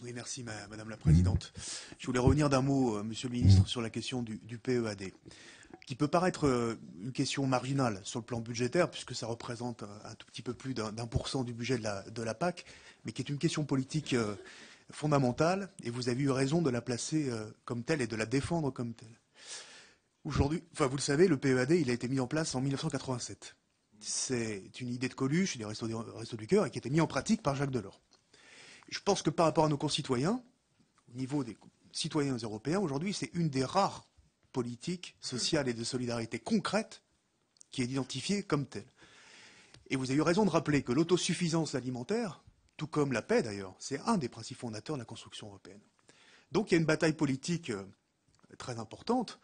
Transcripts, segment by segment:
Oui, merci Madame la Présidente. Je voulais revenir d'un mot, Monsieur le Ministre, sur la question du PEAD, qui peut paraître une question marginale sur le plan budgétaire, puisque ça représente un tout petit peu plus d'1% du budget de la PAC, mais qui est une question politique fondamentale, et vous avez eu raison de la placer comme telle et de la défendre comme telle. Aujourd'hui, enfin vous le savez, le PEAD, il a été mis en place en 1987. C'est une idée de Coluche, des Restos du Cœur, et qui a été mis en pratique par Jacques Delors. Je pense que par rapport à nos concitoyens, au niveau des citoyens européens, aujourd'hui, c'est une des rares politiques sociales et de solidarité concrètes qui est identifiée comme telle. Et vous avez eu raison de rappeler que l'autosuffisance alimentaire, tout comme la paix d'ailleurs, c'est un des principes fondateurs de la construction européenne. Donc il y a une bataille politique très importante.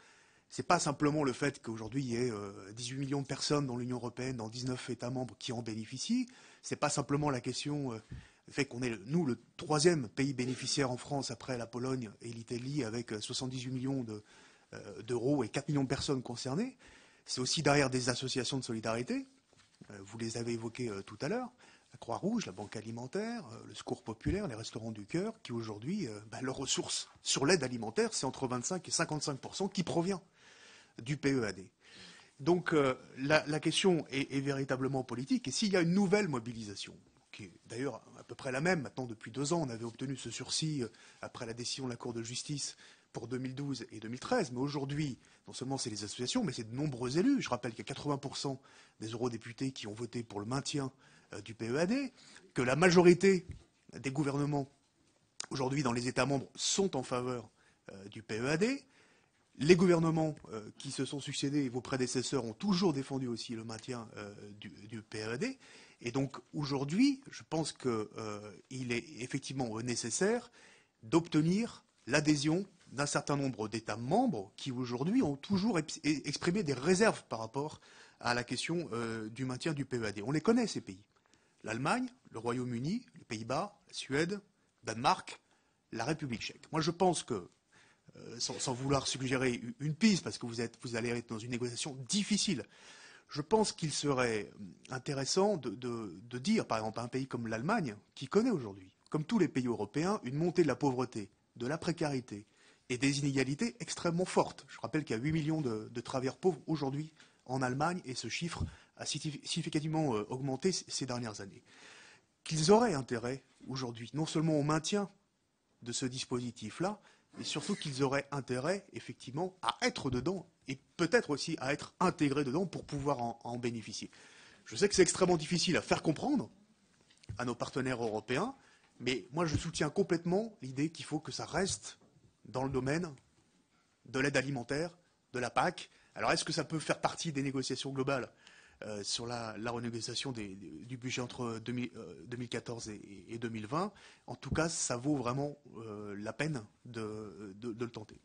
Ce n'est pas simplement le fait qu'aujourd'hui il y ait 18 millions de personnes dans l'Union européenne, dans 19 États membres qui en bénéficient. Ce n'est pas simplement la question le fait qu'on est, nous, le troisième pays bénéficiaire en France après la Pologne et l'Italie, avec 78 millions d'euros et 4 millions de personnes concernées. C'est aussi derrière des associations de solidarité. Vous les avez évoquées tout à l'heure. La Croix-Rouge, la Banque alimentaire, le Secours populaire, les Restaurants du Cœur, qui aujourd'hui, leurs ressources sur l'aide alimentaire, c'est entre 25 et 55% qui provient du PEAD. Donc la question est véritablement politique. Et s'il y a une nouvelle mobilisation, qui est d'ailleurs à peu près la même, maintenant depuis 2 ans, on avait obtenu ce sursis après la décision de la Cour de justice pour 2012 et 2013, mais aujourd'hui, non seulement c'est les associations, mais c'est de nombreux élus. Je rappelle qu'il y a 80% des eurodéputés qui ont voté pour le maintien du PEAD, que la majorité des gouvernements aujourd'hui dans les États membres sont en faveur du PEAD. Les gouvernements qui se sont succédés et vos prédécesseurs ont toujours défendu aussi le maintien du PEAD. Et donc aujourd'hui, je pense qu'il est effectivement nécessaire d'obtenir l'adhésion d'un certain nombre d'États membres qui aujourd'hui ont toujours exprimé des réserves par rapport à la question du maintien du PEAD. On les connaît, ces pays. L'Allemagne, le Royaume-Uni, les Pays-Bas, la Suède, Danemark, la République tchèque. Moi, je pense que sans vouloir suggérer une piste, parce que vous allez être dans une négociation difficile, je pense qu'il serait intéressant de dire, par exemple, à un pays comme l'Allemagne, qui connaît aujourd'hui, comme tous les pays européens, une montée de la pauvreté, de la précarité et des inégalités extrêmement fortes. Je rappelle qu'il y a 8 millions de travailleurs pauvres aujourd'hui en Allemagne, et ce chiffre a significativement augmenté ces dernières années. Qu'ils auraient intérêt aujourd'hui, non seulement au maintien de ce dispositif-là, mais surtout qu'ils auraient intérêt, effectivement, à être dedans et peut-être aussi à être intégrés dedans pour pouvoir en bénéficier. Je sais que c'est extrêmement difficile à faire comprendre à nos partenaires européens, mais moi je soutiens complètement l'idée qu'il faut que ça reste dans le domaine de l'aide alimentaire, de la PAC. Alors est-ce que ça peut faire partie des négociations globales sur la renégociation du budget entre 2014 et 2020. En tout cas, ça vaut vraiment la peine de le tenter.